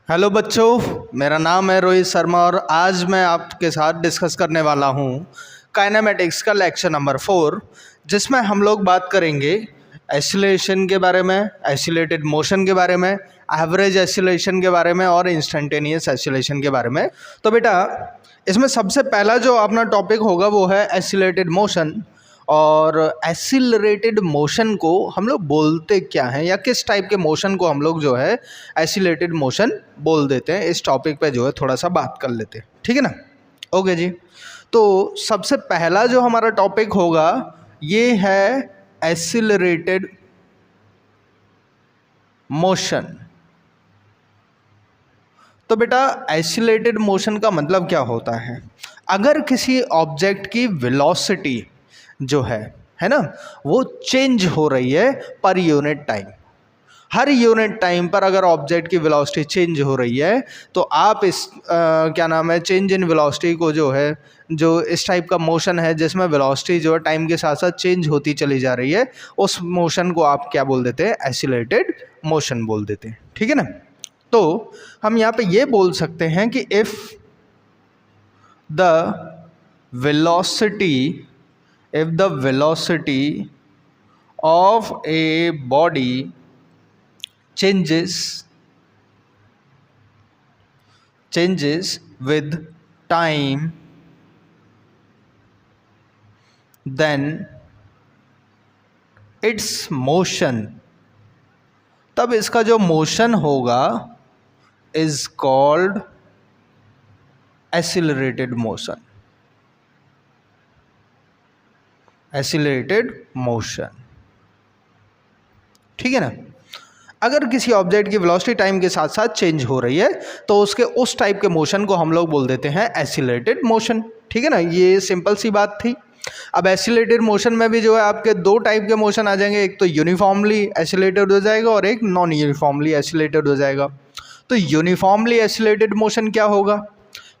Hello बच्चों, मेरा नाम है रोहित शर्मा और आज मैं आपके साथ डिस्कस करने वाला हूँ काइनेमेटिक्स का लेक्चर नंबर 4, जिसमें हम लोग बात करेंगे एसिलेशन के बारे में, एसिलेटेड मोशन के बारे में, एवरेज एसिलेशन के बारे में और इंस्टेंटेनियस एसिलेशन के बारे में। तो बेटा, इसमें सबसे पहला जो अपना टॉपिक होगा वो है एसिलेटेड मोशन। और एसिलरेटेड मोशन को हम लोग बोलते क्या हैं या किस टाइप के मोशन को हम लोग जो है एसिलेटेड मोशन बोल देते हैं, इस टॉपिक पे जो है थोड़ा सा बात कर लेते हैं। ठीक है ना? ओके जी। तो सबसे पहला जो हमारा टॉपिक होगा ये है एसिलरेटेड मोशन। तो बेटा, एसिलेटेड मोशन का मतलब क्या होता है? अगर किसी ऑब्जेक्ट की वेलोसिटी जो है ना, वो चेंज हो रही है पर यूनिट टाइम। हर यूनिट टाइम पर अगर ऑब्जेक्ट की वेलोसिटी चेंज हो रही है तो आप इस क्या नाम है, चेंज इन वेलोसिटी को जो है, जो इस टाइप का मोशन है जिसमें वेलोसिटी जो है टाइम के साथ साथ चेंज होती चली जा रही है, उस मोशन को आप क्या बोल देते हैं? एसिलेटेड मोशन बोल देते हैं। ठीक है ना? तो हम यहाँ पे ये बोल सकते हैं कि if the velocity if the velocity of a body changes with time, then its motion, तब इसका जो मोशन होगा is called accelerated motion। Acylated motion. ठीक है ना? अगर किसी ऑब्जेक्ट की वेलोसिटी टाइम के साथ साथ चेंज हो रही है तो उसके उस टाइप के मोशन को हम लोग बोल देते हैं एसिलेटेड मोशन। ठीक है ना? ये सिंपल सी बात थी। अब एसिलेटेड मोशन में भी जो है आपके दो टाइप के मोशन आ जाएंगे, एक तो यूनिफॉर्मली एसिलेटेड हो जाएगा और एक नॉन यूनिफॉर्मली एसिलेटेड हो जाएगा। तो यूनिफॉर्मली एसिलेटेड मोशन क्या होगा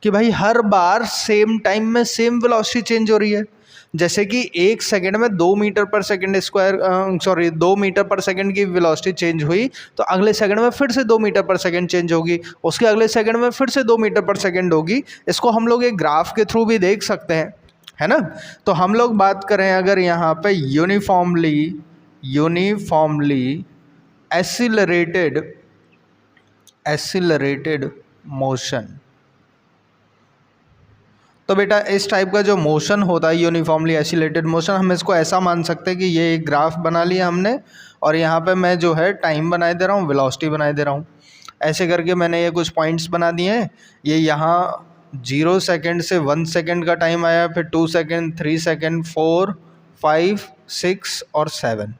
कि भाई हर बार सेम टाइम में सेम वेलोसिटी चेंज हो रही है। जैसे कि 1 सेकंड में 2 मीटर पर सेकंड स्क्वायर 2 मीटर पर सेकंड की वेलोसिटी चेंज हुई तो अगले सेकंड में फिर से 2 मीटर पर सेकंड चेंज होगी, उसके अगले सेकंड में फिर से 2 मीटर पर सेकंड होगी। इसको हम लोग एक ग्राफ के थ्रू भी देख सकते हैं, है ना? तो हम लोग बात करें अगर यहाँ पे यूनिफॉर्मली एसिलरेटेड मोशन, तो बेटा इस टाइप का जो मोशन होता है यूनिफॉर्मली एसिलेटेड मोशन, हम इसको ऐसा मान सकते हैं कि ये एक ग्राफ बना लिया हमने और यहाँ पे मैं जो है टाइम बनाए दे रहा हूँ, वेलोसिटी बनाए दे रहा हूँ। ऐसे करके मैंने ये कुछ पॉइंट्स बना दिए हैं। ये यहाँ 0 सेकेंड से 1 सेकेंड का टाइम आया, फिर 2 सेकेंड, 3 सेकेंड, 4, 5, 6 और 7,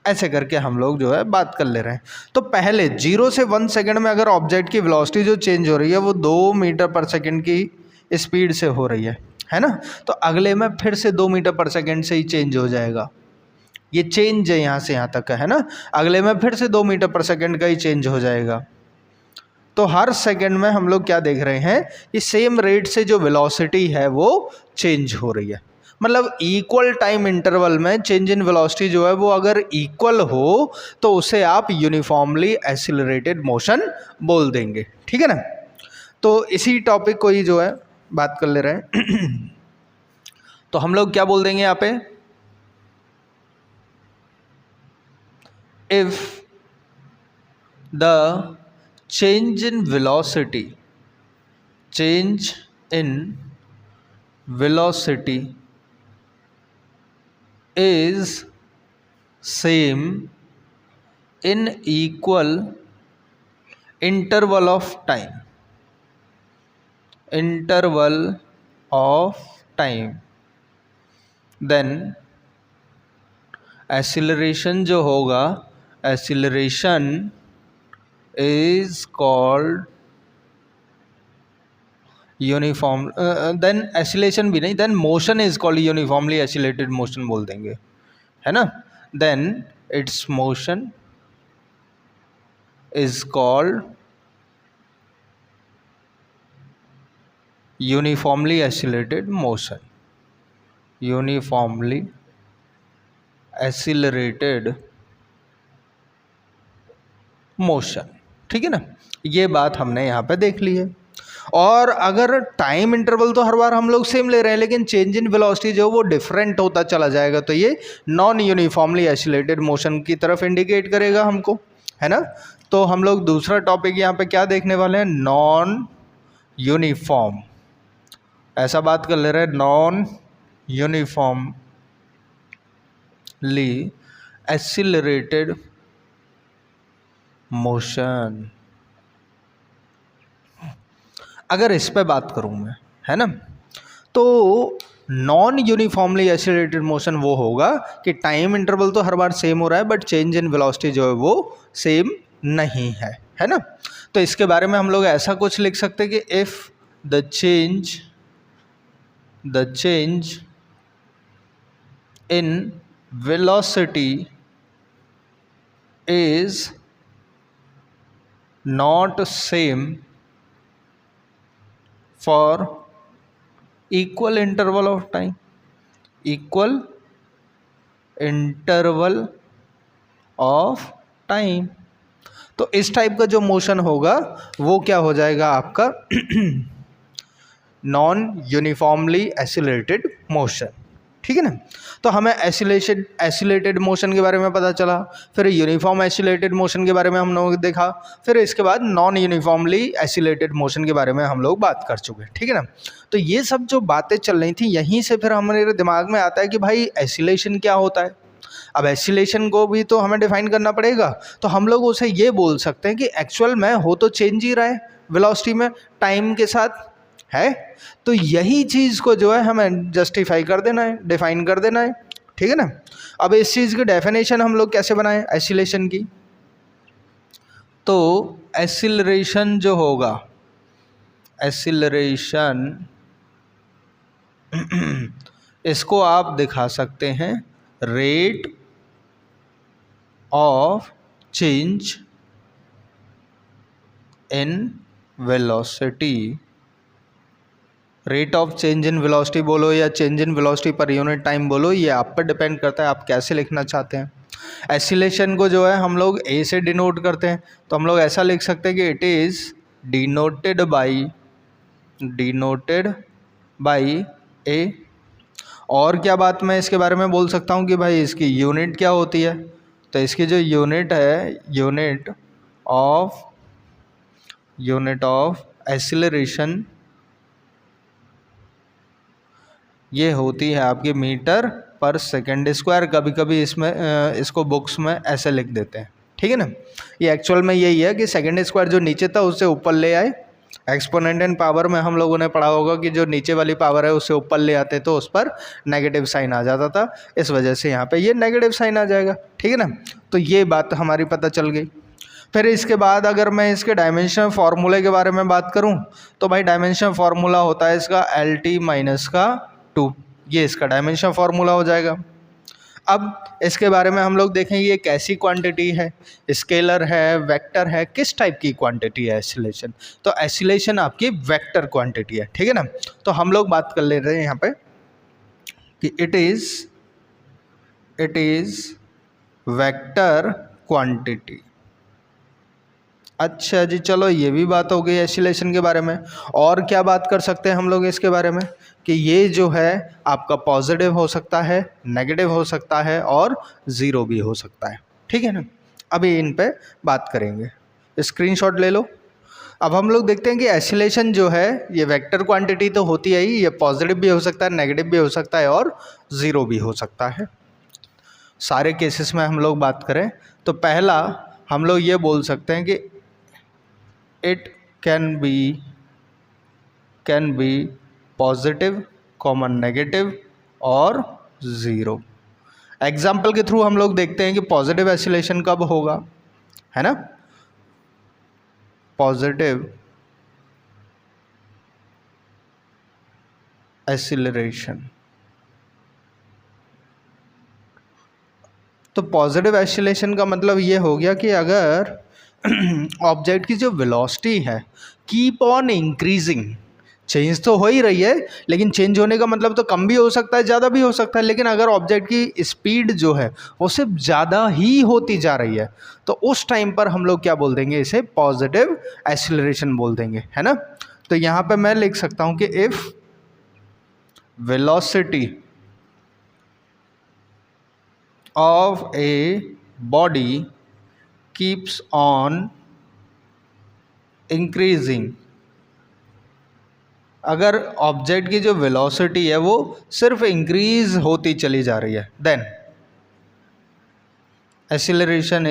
ऐसे करके हम लोग जो है बात कर ले रहे हैं। तो पहले 0 से 1 सेकेंड में अगर ऑब्जेक्ट की वेलोसिटी जो चेंज हो रही है वो 2 मीटर पर सेकेंड की स्पीड से हो रही है ना? तो अगले में फिर से 2 मीटर पर सेकेंड से ही चेंज हो जाएगा। ये चेंज है यहाँ से यहाँ तक का, है ना? अगले में फिर से 2 मीटर पर सेकेंड का ही चेंज हो जाएगा। तो हर सेकेंड में हम लोग क्या देख रहे हैं कि सेम रेट से जो वेलोसिटी है वो चेंज हो रही है। मतलब इक्वल टाइम इंटरवल में चेंज इन वेलोसिटी जो है वो अगर इक्वल हो तो उसे आप यूनिफॉर्मली एसिलरेटेड मोशन बोल देंगे। ठीक है ना? तो इसी टॉपिक को ही जो है बात कर ले रहे हैं। तो हम लोग क्या बोल देंगे यहाँ पे? If the change in velocity is same in equal interval of time, then acceleration जो होगा, acceleration is called uniform, then acceleration भी नहीं, then motion is called uniformly accelerated motion बोल देंगे, है ना? then its motion is called uniformly accelerated motion। uniformly accelerated motion। ठीक है ना, ये बात हमने यहाँ पे देख ली है। और अगर टाइम इंटरवल तो हर बार हम लोग सेम ले रहे हैं, लेकिन चेंज इन वेलोसिटी जो वो डिफरेंट होता चला जाएगा, तो ये नॉन यूनिफॉर्मली एसिलेटेड मोशन की तरफ इंडिकेट करेगा हमको, है ना। तो हम लोग दूसरा टॉपिक यहाँ पे क्या देखने वाले हैं, नॉन यूनिफॉर्म, ऐसा बात कर ले रहे हैं, नॉन यूनिफॉर्मली एसिलरेटेड मोशन। अगर इस पे बात करूं मैं, है ना, तो नॉन यूनिफॉर्मली एसिलेटेड मोशन वो होगा कि टाइम इंटरवल तो हर बार सेम हो रहा है बट चेंज इन वेलोसिटी जो है वो सेम नहीं है ना। तो इसके बारे में हम लोग ऐसा कुछ लिख सकते हैं कि if the change in velocity is not same for equal interval of time, equal interval of time, तो इस टाइप का जो मोशन होगा वो क्या हो जाएगा आपका नॉन यूनिफॉर्मली एसिलेटेड मोशन, ठीक है ना। तो हमें एसिलेटेड मोशन के बारे में पता चला, फिर यूनिफॉर्म एसिलेटेड मोशन के बारे में हम लोग देखा, फिर इसके बाद नॉन यूनिफॉर्मली एसिलेटेड मोशन के बारे में हम लोग बात कर चुके, ठीक है ना। तो ये सब जो बातें चल रही थी, यहीं से फिर हमारे दिमाग में आता है कि भाई एसिलेशन क्या होता है। अब एसिलेशन को भी तो हमें डिफाइन करना पड़ेगा, तो हम लोग उसे ये बोल सकते हैं कि एक्चुअल में हो तो चेंज ही रहा है वेलोसिटी में टाइम के साथ, है, तो यही चीज़ को जो है हमें जस्टिफाई कर देना है, डिफाइन कर देना है, ठीक है ना। अब इस चीज़ की डेफिनेशन हम लोग कैसे बनाएं एसिलेशन की, तो एसिलरेशन जो होगा, एसिलरेशन इसको आप दिखा सकते हैं rate of change in velocity, rate of change in velocity बोलो या change in velocity per unit time बोलो, ये आप पर डिपेंड करता है आप कैसे लिखना चाहते हैं। एसिलेशन को जो है हम लोग ए से डिनोट करते हैं, तो हम लोग ऐसा लिख सकते हैं कि इट इज़ डिनोटेड बाई ए। और क्या बात मैं इसके बारे में बोल सकता हूँ कि भाई इसकी यूनिट क्या होती है, तो इसकी जो यूनिट है, यूनिट ऑफ एसिलरेशन ये होती है आपकी मीटर पर सेकेंड स्क्वायर। कभी कभी इसमें इसको बुक्स में ऐसे लिख देते हैं, ठीक है ना। ये एक्चुअल में यही है कि सेकेंड स्क्वायर जो नीचे था उससे ऊपर ले आए। एक्सपोनेंट एंड पावर में हम लोगों ने पढ़ा होगा कि जो नीचे वाली पावर है उससे ऊपर ले आते तो उस पर नेगेटिव साइन आ जाता था, इस वजह से यहाँ पे ये नेगेटिव साइन आ जाएगा, ठीक है ना। तो ये बात हमारी पता चल गई। फिर इसके बाद अगर मैं इसके डायमेंशन फार्मूले के बारे में बात करूँ, तो भाई डायमेंशन फार्मूला होता है इसका LT माइनस का 2, ये इसका डायमेंशन फार्मूला हो जाएगा। अब इसके बारे में हम लोग देखें ये कैसी क्वांटिटी है, स्केलर है, वेक्टर है, किस टाइप की क्वांटिटी है एसिलेशन, तो एसिलेशन आपकी वेक्टर क्वांटिटी है, ठीक है ना। तो हम लोग बात कर ले रहे हैं यहाँ पे कि इट इज वेक्टर क्वांटिटी। अच्छा जी, चलो ये भी बात हो गई एसिलेशन के बारे में। और क्या बात कर सकते हैं हम लोग इसके बारे में कि ये जो है आपका पॉजिटिव हो सकता है, नेगेटिव हो सकता है और ज़ीरो भी हो सकता है, ठीक है ना। अभी इन पे बात करेंगे, स्क्रीनशॉट ले लो। अब हम लोग देखते हैं कि एसिलेशन जो है ये वेक्टर क्वांटिटी तो होती है ही, ये पॉजिटिव भी हो सकता है, नेगेटिव भी हो सकता है और ज़ीरो भी हो सकता है। सारे केसेस में हम लोग बात करें तो पहला हम लोग ये बोल सकते हैं कि it can be positive, common negative और ज़ीरो। एग्जाम्पल के थ्रू हम लोग देखते हैं कि पॉजिटिव एसिलेशन कब होगा, है ना। पॉजिटिव एसिलरेशन, तो पॉजिटिव एसिलेशन का मतलब ये हो गया कि अगर ऑब्जेक्ट की जो वेलोसिटी है कीप ऑन इंक्रीजिंग, चेंज तो हो ही रही है, लेकिन चेंज होने का मतलब तो कम भी हो सकता है, ज़्यादा भी हो सकता है। लेकिन अगर ऑब्जेक्ट की स्पीड जो है वो सिर्फ ज़्यादा ही होती जा रही है, तो उस टाइम पर हम लोग क्या बोल देंगे, इसे पॉजिटिव एक्सीलरेशन बोल देंगे, है ना। तो यहाँ पे मैं लिख सकता हूँ कि if velocity of a body keeps on increasing, अगर ऑब्जेक्ट की जो वेलोसिटी है वो सिर्फ इंक्रीज होती चली जा रही है, देन एक्सीलरेशन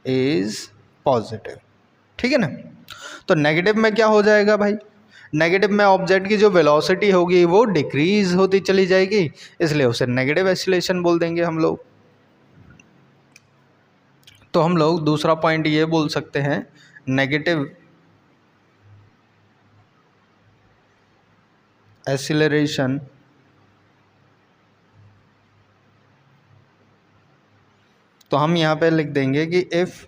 इज पॉजिटिव। ठीक है ना। तो नेगेटिव में क्या हो जाएगा भाई, नेगेटिव में ऑब्जेक्ट की जो वेलोसिटी होगी वो डिक्रीज होती चली जाएगी, इसलिए उसे नेगेटिव एक्सीलरेशन बोल देंगे हम लोग। तो हम लोग दूसरा पॉइंट ये बोल सकते हैं, नेगेटिव एक्सीलरेशन तो हम यहाँ पे लिख देंगे कि if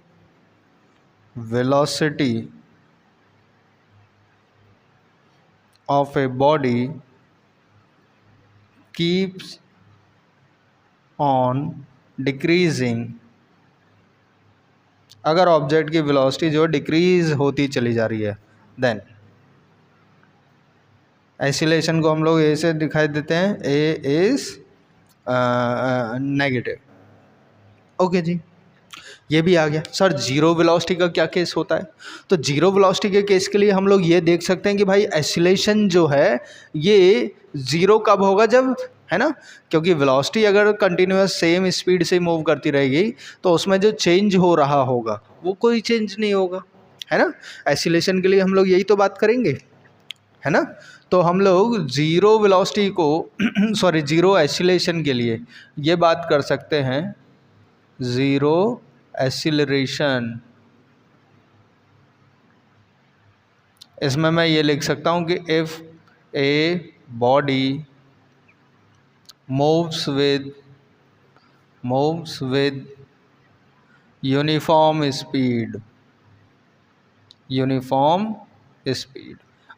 velocity of a body keeps on decreasing, अगर ऑब्जेक्ट की वेलोसिटी जो डिक्रीज होती चली जा रही है, देन एक्सीलरेशन को हम लोग ए से दिखाई देते हैं, ए इज नेगेटिव। ओके जी, ये भी आ गया। सर जीरो वेलोसिटी का क्या केस होता है, तो जीरो वेलोसिटी के केस के लिए हम लोग ये देख सकते हैं कि भाई एक्सीलरेशन जो है ये ज़ीरो कब होगा, जब, है ना, क्योंकि वेलोसिटी अगर कंटिन्यूअस सेम स्पीड से मूव करती रहेगी तो उसमें जो चेंज हो रहा होगा वो कोई चेंज नहीं होगा, है ना। एक्सीलरेशन के लिए हम लोग यही तो बात करेंगे, है ना। तो हम लोग ज़ीरो वेलोसिटी को सॉरी ज़ीरो एक्सीलरेशन के लिए ये बात कर सकते हैं, ज़ीरो एक्सीलरेशन, इसमें मैं ये लिख सकता हूँ कि if a body moves with uniform speed,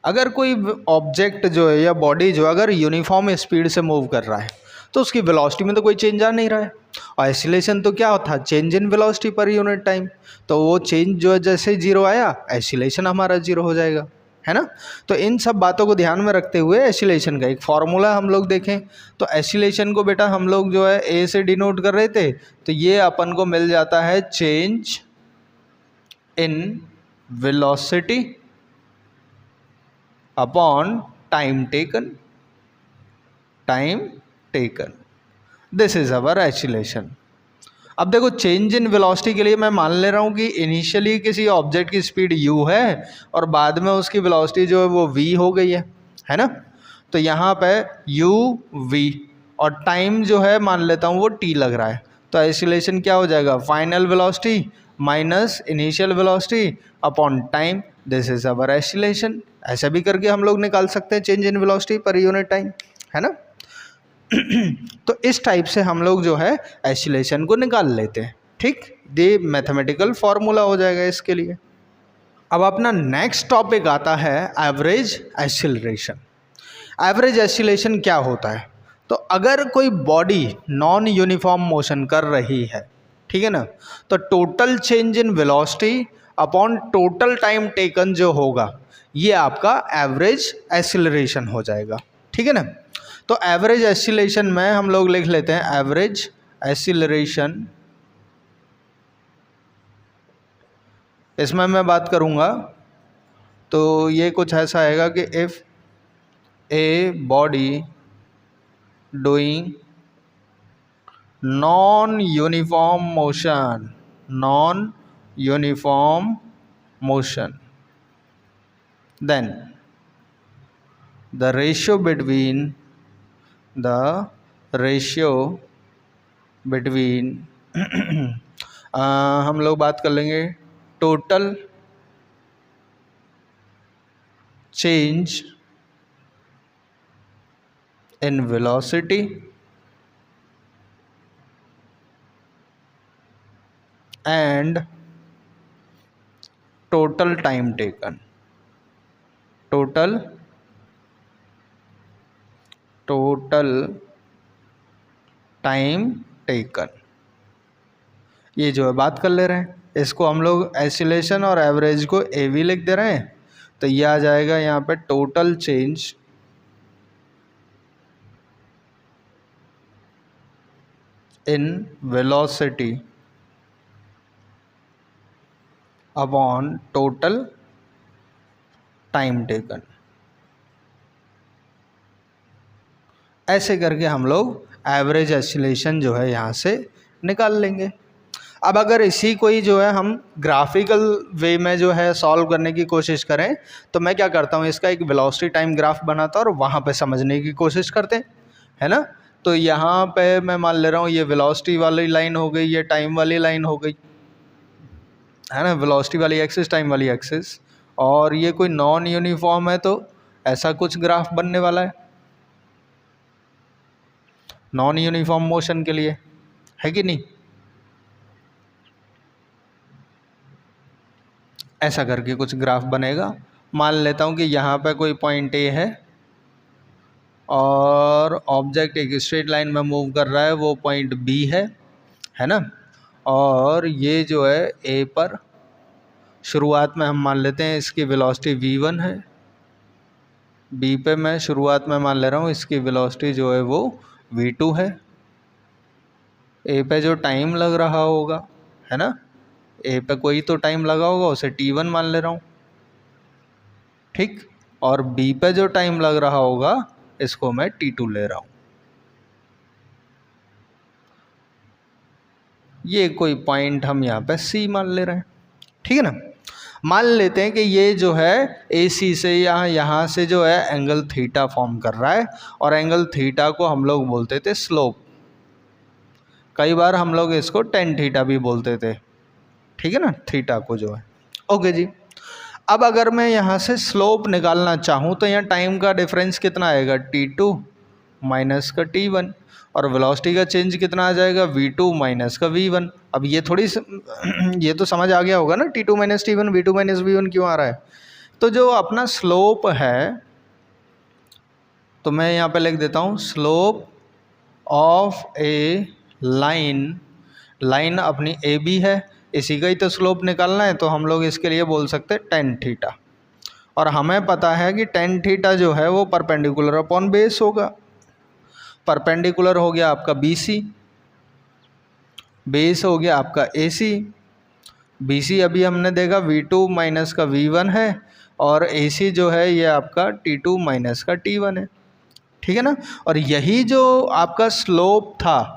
अगर कोई ऑब्जेक्ट जो है या बॉडी जो अगर यूनिफॉर्म स्पीड से मूव कर रहा है तो उसकी वेलोसिटी में तो कोई चेंज आ नहीं रहा है। और एक्सीलरेशन तो क्या होता है, change in velocity per unit time, तो वो चेंज जो है जैसे जीरो आया एक्सीलरेशन हमारा जीरो हो जाएगा, है ना। तो इन सब बातों को ध्यान में रखते हुए एक्सीलरेशन का एक फॉर्मूला हम लोग देखें, तो एक्सीलरेशन को बेटा हम लोग जो है ए से डिनोट कर रहे थे, तो ये अपन को मिल जाता है change in velocity upon time taken, this is our acceleration. अब देखो चेंज इन वेलोसिटी के लिए मैं मान ले रहा हूँ कि इनिशियली किसी ऑब्जेक्ट की स्पीड u है और बाद में उसकी वेलोसिटी जो है वो v हो गई है ना। तो यहाँ पे u v और टाइम जो है मान लेता हूँ वो t लग रहा है, तो एक्सीलरेशन क्या हो जाएगा, final velocity minus initial velocity upon time, this is our acceleration. ऐसा भी करके हम लोग निकाल सकते हैं change in velocity per unit time, है ना। तो इस टाइप से हम लोग जो है एक्सीलरेशन को निकाल लेते हैं, ठीक, ये मैथमेटिकल फॉर्मूला हो जाएगा इसके लिए। अब अपना नेक्स्ट टॉपिक आता है एवरेज एक्सीलरेशन। एवरेज एक्सीलरेशन क्या होता है, तो अगर कोई बॉडी नॉन यूनिफॉर्म मोशन कर रही है, ठीक है ना, तो total change in velocity upon total time taken जो होगा ये आपका एवरेज एक्सीलरेशन हो जाएगा, ठीक है ना। तो एवरेज एक्सीलरेशन में हम लोग लिख लेते हैं, एवरेज एक्सीलरेशन, इसमें मैं बात करूँगा तो ये कुछ ऐसा आएगा कि if a body doing non uniform motion then the ratio between हम लोग बात कर लेंगे total change in velocity and total time taken, total time taken, ये जो है बात कर ले रहे हैं। इसको हम लोग एसिलेशन और एवरेज को AV लिख दे रहे हैं, तो ये आ जाएगा यहाँ पे total change in velocity upon total time taken. ऐसे करके हम लोग एवरेज एसिलेशन जो है यहाँ से निकाल लेंगे। अब अगर इसी को ही जो है हम ग्राफिकल वे में जो है सॉल्व करने की कोशिश करें, तो मैं क्या करता हूँ, इसका एक वेलोसिटी टाइम ग्राफ बनाता हूँ और वहाँ पे समझने की कोशिश करते हैं, है ना। तो यहाँ पे मैं मान ले रहा हूँ ये वेलोसिटी वाली लाइन हो गई, ये टाइम वाली लाइन हो गई, है ना, वेलोसिटी वाली एक्सिस, टाइम वाली एक्सिस, और ये कोई नॉन यूनिफॉर्म है तो ऐसा कुछ ग्राफ बनने वाला है नॉन यूनिफॉर्म मोशन के लिए, है कि नहीं। ऐसा करके कुछ ग्राफ बनेगा। मान लेता हूँ कि यहाँ पे कोई पॉइंट A है और ऑब्जेक्ट एक स्ट्रेट लाइन में मूव कर रहा है, वो पॉइंट B है ना। और ये जो है A पर शुरुआत में हम मान लेते हैं इसकी वेलोसिटी v1 है, B पे मैं शुरुआत में मान ले रहा हूँ इसकी वेलोसिटी जो है वो v2 है, A पे जो टाइम लग रहा होगा, है ना, A पे कोई तो टाइम लगा होगा, उसे t1 मान ले रहा हूँ, ठीक। और B पे जो टाइम लग रहा होगा इसको मैं t2 ले रहा हूँ। ये कोई पॉइंट हम यहाँ पे C मान ले रहे हैं, ठीक है ना। मान लेते हैं कि ये जो है AC से यहाँ से जो है एंगल थीटा फॉर्म कर रहा है, और एंगल थीटा को हम लोग बोलते थे स्लोप, कई बार हम लोग इसको टेन थीटा भी बोलते थे, ठीक है ना, थीटा को जो है। ओके जी, अब अगर मैं यहाँ से स्लोप निकालना चाहूँ तो यहाँ टाइम का डिफरेंस कितना आएगा, t2 माइनस का t1, और वेलोसिटी का चेंज कितना आ जाएगा, v2 माइनस का v1। अब ये थोड़ी ये तो समझ आ गया होगा ना, t2 minus t1, v2 minus v1 क्यों आ रहा है। तो जो अपना स्लोप है, तो मैं यहाँ पे लिख देता हूँ स्लोप ऑफ ए लाइन अपनी AB है, इसी का ही तो स्लोप निकालना है, तो हम लोग इसके लिए बोल सकते हैं टेन थीटा। और हमें पता है कि टेन थीटा जो है वो परपेंडिकुलर अपॉन बेस होगा। परपेंडिकुलर हो गया आपका BC, बेस हो गया आपका AC। BC अभी हमने देखा v2 माइनस का v1 है, और AC जो है ये आपका t2 माइनस का t1 है, ठीक है ना। और यही जो आपका स्लोप था,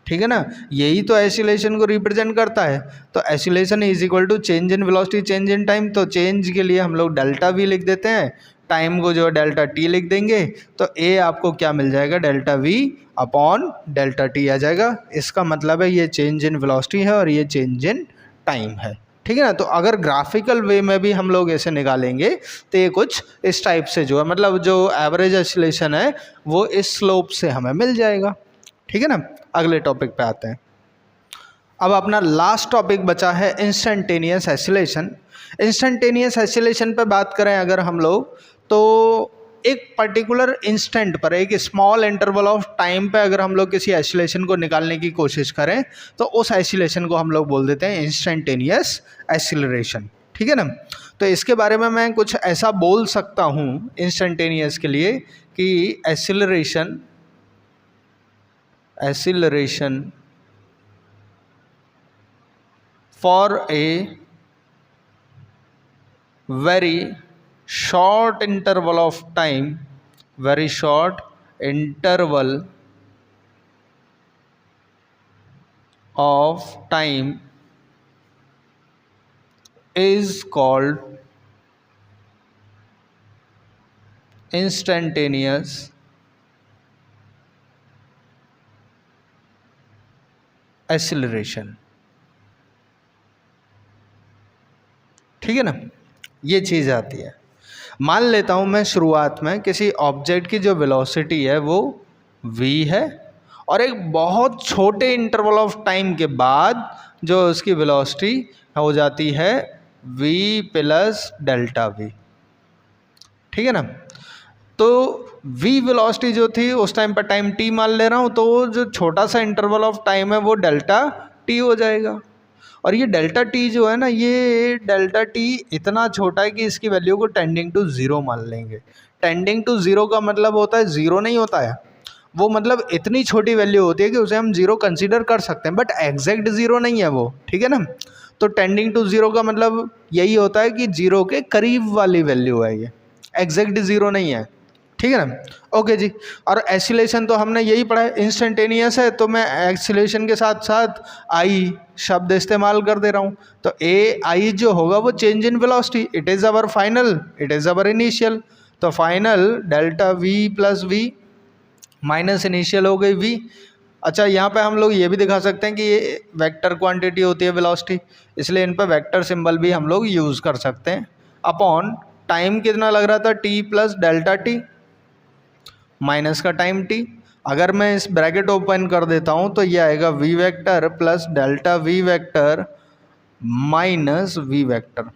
ठीक है ना, यही तो एसिलेशन को रिप्रेजेंट करता है। तो acceleration is equal to change in velocity change in time, तो चेंज के लिए हम लोग डेल्टा V लिख देते हैं, टाइम को जो है डेल्टा T लिख देंगे, तो A आपको क्या मिल जाएगा, delta V upon delta T आ जाएगा। इसका मतलब है ये चेंज इन वेलोसिटी है और ये चेंज इन टाइम है, ठीक है ना। तो अगर ग्राफिकल वे में भी हम लोग ऐसे निकालेंगे तो ये कुछ इस टाइप से जो है, मतलब जो एवरेज एसिलेशन है वो इस स्लोप से हमें मिल जाएगा, ठीक है ना। अगले टॉपिक पे आते हैं। अब अपना लास्ट टॉपिक बचा है इंस्टेंटेनियस एसिलेशन। इंस्टेंटेनियस एसिलेशन पे बात करें अगर हम लोग, तो एक पर्टिकुलर इंस्टेंट पर, एक स्मॉल इंटरवल ऑफ टाइम पे अगर हम लोग किसी एसिलेशन को निकालने की कोशिश करें तो उस एसिलेशन को हम लोग बोल देते हैं इंस्टेंटेनियस एसिलरेशन, ठीक है ना। तो इसके बारे में मैं कुछ ऐसा बोल सकता हूँ इंस्टेंटेनियस के लिए कि acceleration for a very short interval of time, very short interval of time is called instantaneous acceleration, ठीक है ना। ये चीज़ आती है। मान लेता हूँ मैं शुरुआत में किसी ऑब्जेक्ट की जो वेलोसिटी है वो v है, और एक बहुत छोटे इंटरवल ऑफ टाइम के बाद जो उसकी वेलोसिटी हो जाती है v प्लस डेल्टा v, ठीक है ना। तो v वेलोसिटी जो थी उस टाइम पर टाइम t मान ले रहा हूँ, तो जो छोटा सा इंटरवल ऑफ टाइम है वो डेल्टा t हो जाएगा। और ये डेल्टा टी जो है ना, ये डेल्टा टी इतना छोटा है कि इसकी वैल्यू को टेंडिंग टू ज़ीरो मान लेंगे। टेंडिंग टू ज़ीरो का मतलब होता है ज़ीरो नहीं होता है, वो मतलब इतनी छोटी वैल्यू होती है कि उसे हम ज़ीरो कंसीडर कर सकते हैं, बट एग्जैक्ट ज़ीरो नहीं है वो, ठीक है ना। तो टेंडिंग टू ज़ीरो का मतलब यही होता है कि ज़ीरो के करीब वाली वैल्यू है ये, एग्जैक्ट ज़ीरो नहीं है, ठीक है ना। ओके जी। और एक्सीलरेशन तो हमने यही पढ़ा है, इंस्टेंटेनियस है, तो मैं एक्सीलरेशन के साथ साथ आई शब्द इस्तेमाल कर दे रहा हूँ। तो ए आई जो होगा वो change in velocity, it is our final, it is our initial. तो final delta V plus V minus initial हो गई वी। अच्छा, यहाँ पे हम लोग ये भी दिखा सकते हैं कि ये वेक्टर क्वांटिटी होती है वेलोसिटी, इसलिए इन पर वेक्टर सिंबल भी हम लोग यूज़ कर सकते हैं। अपॉन टाइम कितना लग रहा था, T plus delta t minus का टाइम टी। अगर मैं इस ब्रैकेट ओपन कर देता हूँ तो ये आएगा v vector plus delta v vector minus v vector,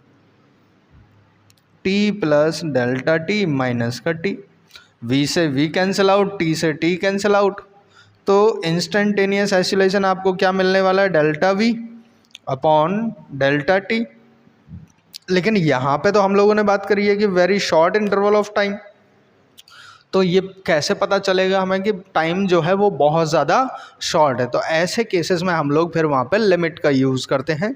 t plus delta t minus का टी। वी से वी कैंसिल आउट, टी से टी कैंसिल आउट। तो इंस्टेंटेनियस एक्सीलरेशन आपको क्या मिलने वाला है, delta v upon delta t. लेकिन यहाँ पे तो हम लोगों ने बात करी है कि very short interval of time, तो ये कैसे पता चलेगा हमें कि टाइम जो है वो बहुत ज़्यादा शॉर्ट है। तो ऐसे केसेस में हम लोग फिर वहाँ पे लिमिट का यूज़ करते हैं,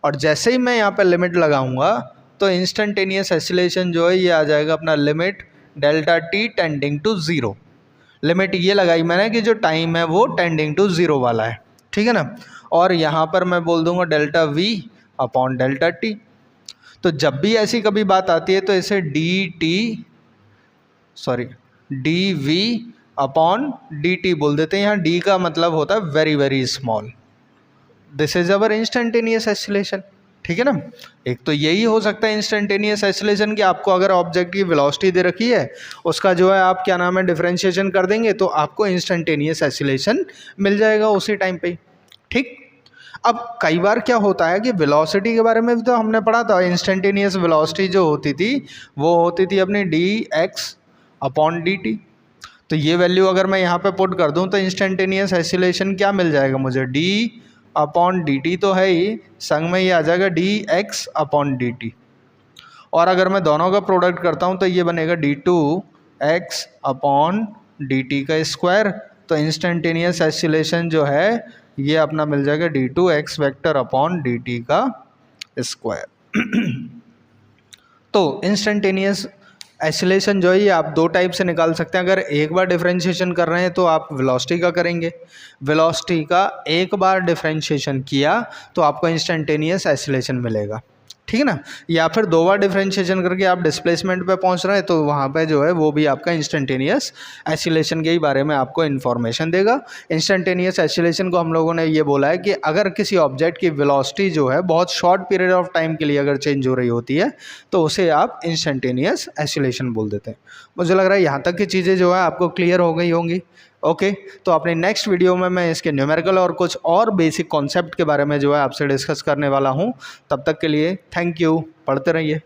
और जैसे ही मैं यहाँ पे लिमिट लगाऊंगा तो इंस्टेंटेनियस एक्सीलरेशन जो है ये आ जाएगा अपना limit delta t tending to zero. Limit ये लगाई मैंने कि जो टाइम है वो टेंडिंग टू ज़ीरो वाला है, ठीक है ना। और यहाँ पर मैं बोल दूंगा delta v upon delta T. तो जब भी ऐसी कभी बात आती है तो इसे d v upon d t बोल देते हैं। यहाँ डी का मतलब होता है very very small, this is our instantaneous acceleration, ठीक है ना। एक तो यही हो सकता है इंस्टेंटेनियस एक्सीलरेशन कि आपको अगर ऑब्जेक्ट की वेलोसिटी दे रखी है, उसका जो है आप क्या नाम है डिफरेंशिएशन कर देंगे तो आपको इंस्टेंटेनियस एक्सीलरेशन मिल जाएगा उसी टाइम पे, ठीक। अब कई बार क्या होता है कि वेलोसिटी के बारे में भी तो हमने पढ़ा था, इंस्टेंटेनियस वेलोसिटी जो होती थी वो होती थी अपनी D x upon d T. तो ये वैल्यू अगर मैं यहाँ पे पुट कर दूँ तो इंस्टेंटेनियस एक्सीलरेशन क्या मिल जाएगा मुझे, डी अपॉन डी टी तो है ही, संग में ये आ जाएगा D x upon d T. और अगर मैं दोनों का प्रोडक्ट करता हूँ तो ये बनेगा d two x upon d t का स्क्वायर। तो इंस्टेंटेनियस एक्सीलरेशन जो है ये अपना मिल जाएगा d two x vector upon d t का स्क्वायर। तो इंस्टेंटेनियस एक्सीलरेशन जो है ये आप दो टाइप से निकाल सकते हैं। अगर एक बार डिफरेंशिएशन कर रहे हैं तो आप वेलोसिटी का करेंगे, वेलोसिटी का एक बार डिफरेंशिएशन किया तो आपको इंस्टेंटेनियस एक्सीलरेशन मिलेगा, ठीक है ना। या फिर दो बार डिफरेंशिएशन करके आप डिस्प्लेसमेंट पे पहुंच रहे हैं तो वहाँ पे जो है वो भी आपका इंस्टेंटेनियस एक्सीलरेशन के ही बारे में आपको इन्फॉर्मेशन देगा। इंस्टेंटेनियस एक्सीलरेशन को हम लोगों ने ये बोला है कि अगर किसी ऑब्जेक्ट की वेलोसिटी जो है बहुत शॉर्ट पीरियड ऑफ टाइम के लिए अगर चेंज हो रही होती है तो उसे आप इंस्टेंटेनियस एक्सीलरेशन बोल देते हैं। मुझे लग रहा है यहाँ तक की चीज़ें जो है आपको क्लियर हो गई होंगी। ओके, तो अपने नेक्स्ट वीडियो में मैं इसके न्यूमेरिकल और कुछ और बेसिक कॉन्सेप्ट के बारे में जो है आपसे डिस्कस करने वाला हूँ। तब तक के लिए थैंक यू, पढ़ते रहिए।